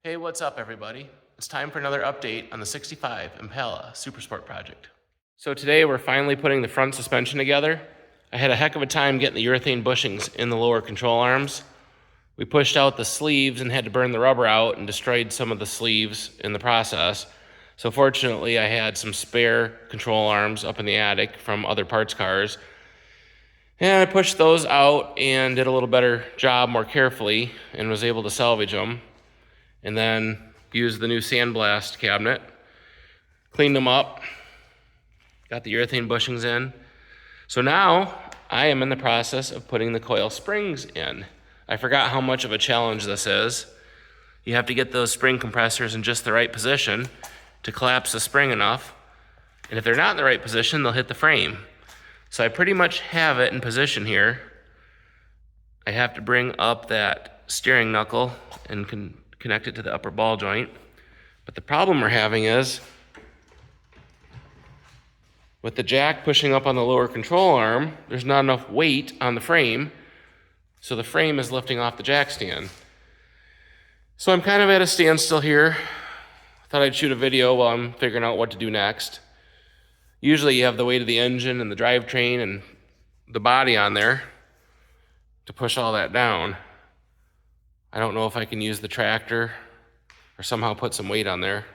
Hey, what's up, everybody? It's time for another update on the 65 Impala Supersport project. So today we're finally putting the front suspension together. I had a heck of a time getting the urethane bushings in the lower control arms. We pushed out the sleeves and had to burn the rubber out and destroyed some of the sleeves in the process. So fortunately, I had some spare control arms up in the attic from other parts cars. And I pushed those out and did a little better job more carefully and was able to salvage them. And then used the new sandblast cabinet, cleaned them up, got the urethane bushings in. So now I am in the process of putting the coil springs in. I forgot how much of a challenge this is. You have to get those spring compressors in just the right position to collapse the spring enough. And if they're not in the right position, they'll hit the frame. So I pretty much have it in position here. I have to bring up that steering knuckle and connect it to the upper ball joint. But the problem we're having is with the jack pushing up on the lower control arm, there's not enough weight on the frame, so the frame is lifting off the jack stand. So I'm kind of at a standstill here. I thought I'd shoot a video while I'm figuring out what to do next. Usually you have the weight of the engine and the drivetrain and the body on there to push all that down. I don't know if I can use the tractor or somehow put some weight on there,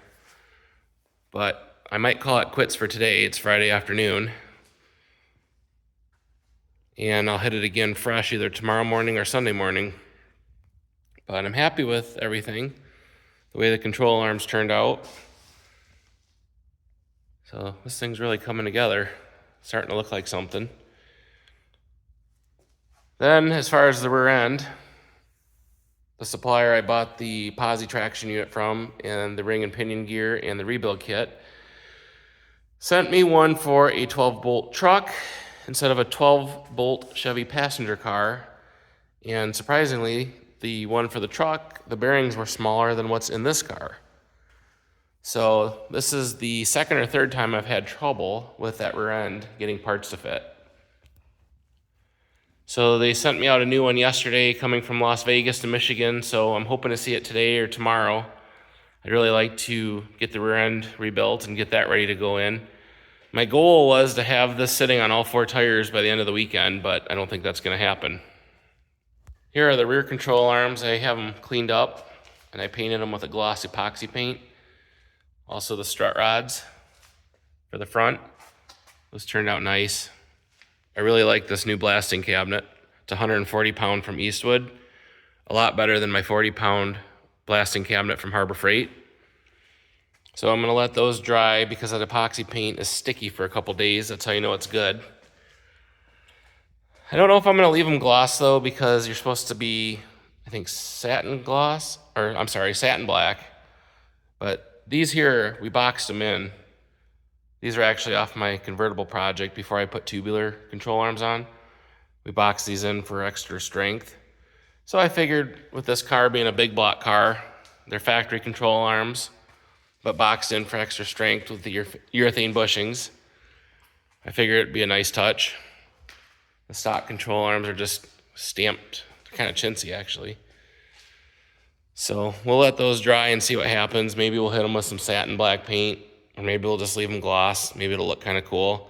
but I might call it quits for today. It's Friday afternoon, and I'll hit it again fresh either tomorrow morning or Sunday morning. But I'm happy with everything, the way the control arms turned out. So this thing's really coming together, starting to look like something. Then as far as the rear end, the supplier I bought the posi traction unit from and the ring and pinion gear and the rebuild kit sent me one for a 12-bolt truck instead of a 12-bolt Chevy passenger car. And surprisingly, the one for the truck, the bearings were smaller than what's in this car. So this is the second or third time I've had trouble with that rear end getting parts to fit. So they sent me out a new one yesterday coming from Las Vegas to Michigan, so I'm hoping to see it today or tomorrow. I'd really like to get the rear end rebuilt and get that ready to go in. My goal was to have this sitting on all four tires by the end of the weekend, but I don't think that's going to happen. Here are the rear control arms. I have them cleaned up, and I painted them with a gloss epoxy paint. Also the strut rods for the front. Those turned out nice. I really like this new blasting cabinet. It's 140 pound from Eastwood. A lot better than my 40 pound blasting cabinet from Harbor Freight. So I'm gonna let those dry because that epoxy paint is sticky for a couple days. That's how you know it's good. I don't know if I'm gonna leave them gloss though, because you're supposed to be, I think, satin gloss, or I'm sorry, satin black. But these here, we boxed them in. These are actually off my convertible project before I put tubular control arms on. We boxed these in for extra strength. So I figured with this car being a big block car, they're factory control arms, but boxed in for extra strength with the urethane bushings. I figured it'd be a nice touch. The stock control arms are just stamped, they're kind of chintzy actually. So we'll let those dry and see what happens. Maybe we'll hit them with some satin black paint, or maybe we'll just leave them gloss. Maybe it'll look kind of cool.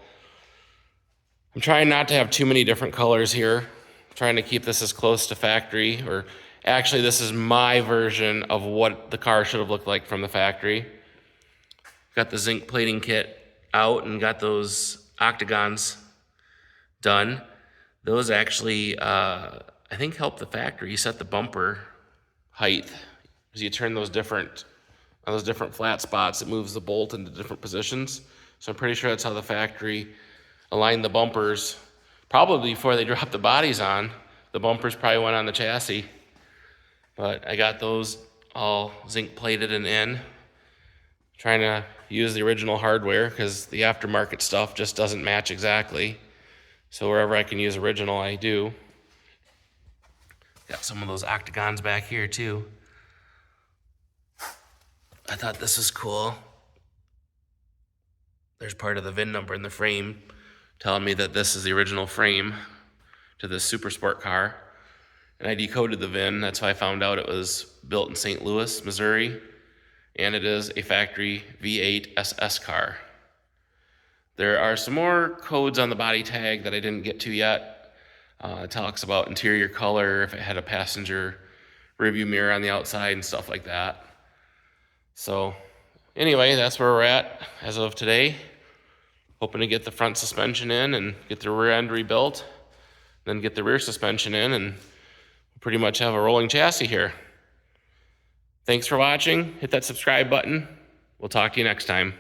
I'm trying not to have too many different colors here. I'm trying to keep this as close to factory, or actually this is my version of what the car should have looked like from the factory. Got the zinc plating kit out and got those octagons done. Those actually, I think, help the factory set the bumper height. As you turn those different flat spots, it moves the bolt into different positions. So I'm pretty sure that's how the factory aligned the bumpers. Probably before they dropped the bodies on, the bumpers probably went on the chassis. But I got those all zinc plated and in. Trying to use the original hardware because the aftermarket stuff just doesn't match exactly. So wherever I can use original, I do. Got some of those octagons back here too. I thought this was cool. There's part of the VIN number in the frame telling me that this is the original frame to this super sport car. and I decoded the VIN. That's how I found out it was built in St. Louis, Missouri, and it is a factory V8 SS car. There are some more codes on the body tag that I didn't get to yet. It talks about interior color, if it had a passenger rearview mirror on the outside and stuff like that. So anyway, that's where we're at as of today. Hoping to get the front suspension in and get the rear end rebuilt, then get the rear suspension in, and pretty much have a rolling chassis here. Thanks for watching. Hit that subscribe button. We'll talk to you next time.